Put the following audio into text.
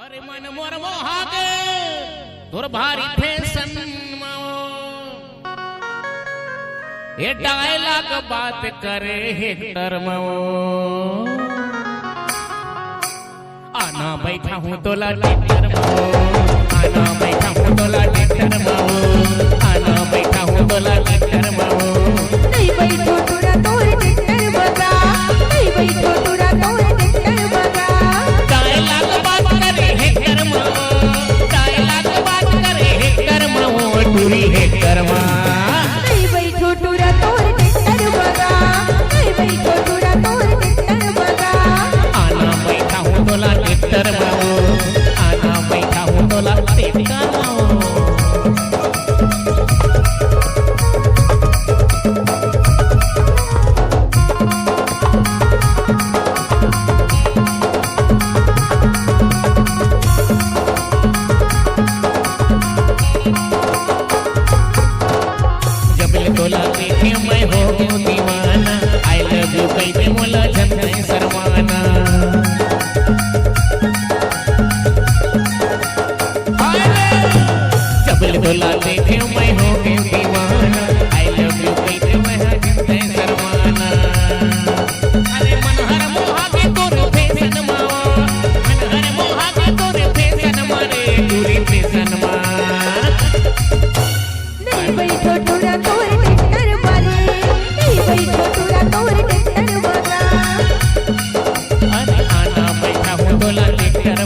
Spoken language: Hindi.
अरे मन मोर मोहागे तोर भारी फैशन ये डायलॉग बात करे हेक्टर आना बैठा हूँ तोला टेक्टर आना बैठा हूँ तोला टेक्टर आना बैठा हूँ तोला टेक्टर नहीं बैठो तोरा तोर टेक्टर बगा नहीं बैठो तोरा तोर टेक्टर बगा डायलॉग बात करे हेक्टर डायलॉग बात करे हेक्टर टूरी हेक्टर नहीं बैठो तोरा तोर टेक्टर बगा नहीं बैठो तोरा तोर टेक्टर बगा आना बैठा हूँ तोला टेक्टर आना बैठा हूँ तोला टेक्टर तोला देखे मैं हो गयो दीवाना आई लव यू कहते मोला जन नहीं शर्माना जबल तोला देखे मैं हो गयो दीवाना आई लव यू कहते मैं जन नहीं शर्माना अरे मनहर मोहा के तोरे फैशन मावा मनहर मोहा के तोरे फैशन मारे दूरी फैशन मा नहीं बैठो तोरा तोर टेक्टर बारे नहीं बैठो तोरा तोर टेक्टर बगा अरे आना बैठा हूँ तोला टेक्टर